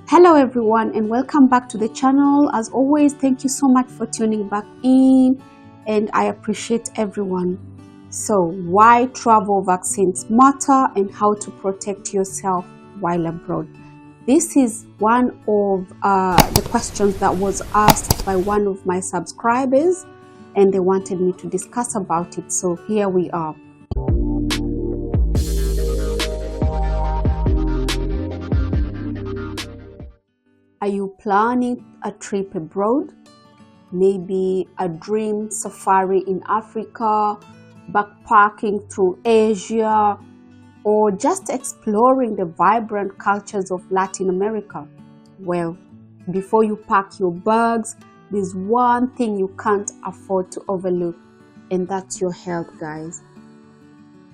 Hello everyone and welcome back to the channel. As always, thank you so much for tuning back in and I appreciate everyone. So why travel vaccines matter and how to protect yourself while abroad. This is one of the questions that was asked by one of my subscribers and they wanted me to discuss about it. So here we are. Are you planning a trip abroad? Maybe a dream safari in Africa, backpacking through Asia, or just exploring the vibrant cultures of Latin America? Well, before you pack your bags, there's one thing you can't afford to overlook, and that's your health, guys.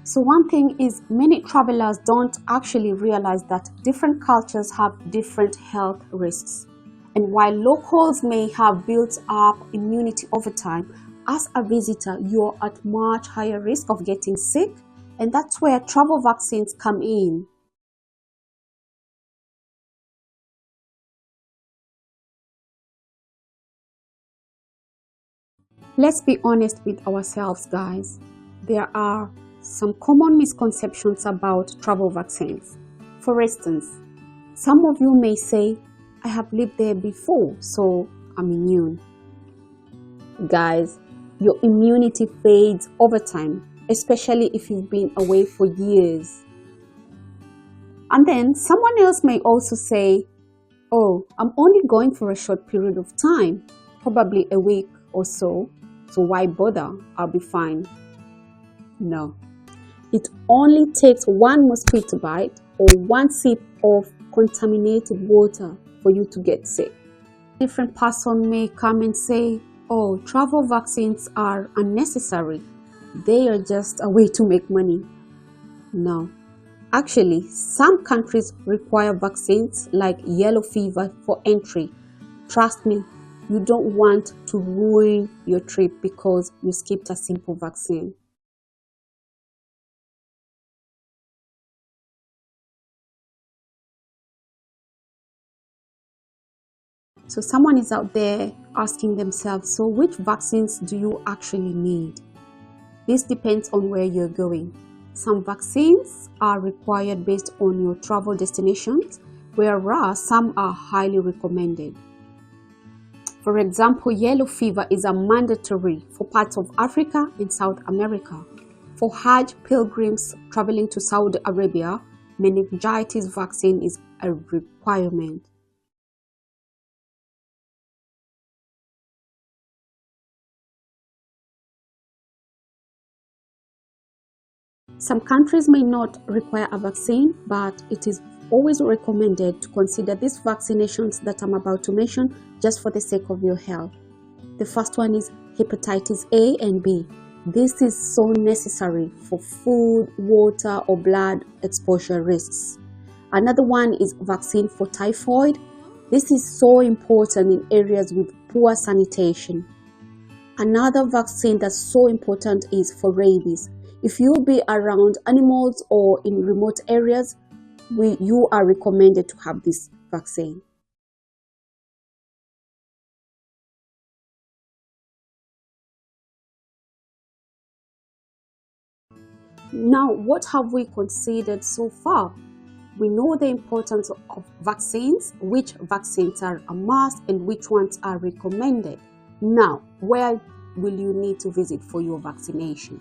So one thing is, many travelers don't actually realize that different cultures have different health risks. And while locals may have built up immunity over time, as a visitor, you're at much higher risk of getting sick, and that's where travel vaccines come in. Let's be honest with ourselves, guys. There are some common misconceptions about travel vaccines. For instance, some of you may say, I have lived there before, so I'm immune. Guys, your immunity fades over time, especially if you've been away for years. And then someone else may also say, oh, I'm only going for a short period of time, probably a week or so why bother? I'll be fine. No. It only takes one mosquito bite or one sip of contaminated water for you to get sick. A different person may come and say, oh, travel vaccines are unnecessary. They are just a way to make money. No. Actually, some countries require vaccines like yellow fever for entry. Trust me, you don't want to ruin your trip because you skipped a simple vaccine. So someone is out there asking themselves, so which vaccines do you actually need? This depends on where you're going. Some vaccines are required based on your travel destinations, whereas some are highly recommended. For example, yellow fever is a mandatory for parts of Africa and South America. For Hajj pilgrims traveling to Saudi Arabia, meningitis vaccine is a requirement. Some countries may not require a vaccine, but it is always recommended to consider these vaccinations that I'm about to mention just for the sake of your health. The first one is hepatitis A and B. This is so necessary for food, water, or blood exposure risks. Another one is vaccine for typhoid. This is so important in areas with poor sanitation. Another vaccine that's so important is for rabies. If you'll be around animals or in remote areas, you are recommended to have this vaccine. Now, what have we considered so far? We know the importance of vaccines, which vaccines are a must and which ones are recommended. Now, where will you need to visit for your vaccination?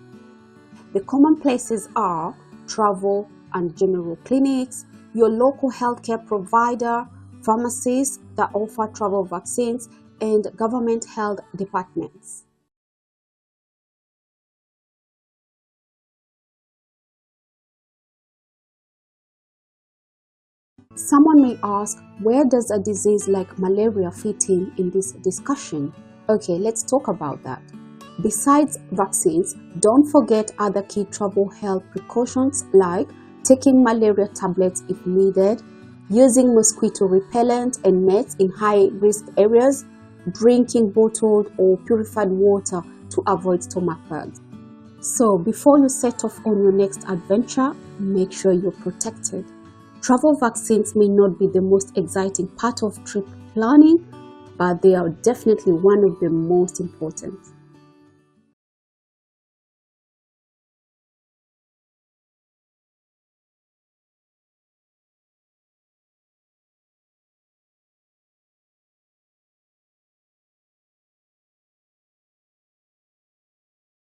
The common places are travel and general clinics, your local healthcare provider, pharmacies that offer travel vaccines, and government health departments. Someone may ask, where does a disease like malaria fit in this discussion? Okay, let's talk about that. Besides vaccines, don't forget other key travel health precautions like taking malaria tablets if needed, using mosquito repellent and nets in high-risk areas, drinking bottled or purified water to avoid stomach bugs. So before you set off on your next adventure, make sure you're protected. Travel vaccines may not be the most exciting part of trip planning, but they are definitely one of the most important.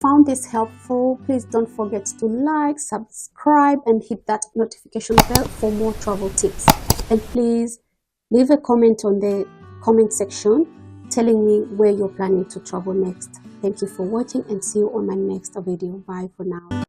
Found this helpful, please don't forget to like, subscribe, and hit that notification bell for more travel tips. And please leave a comment on the comment section telling me where you're planning to travel next. Thank you for watching and see you on my next video. Bye for now.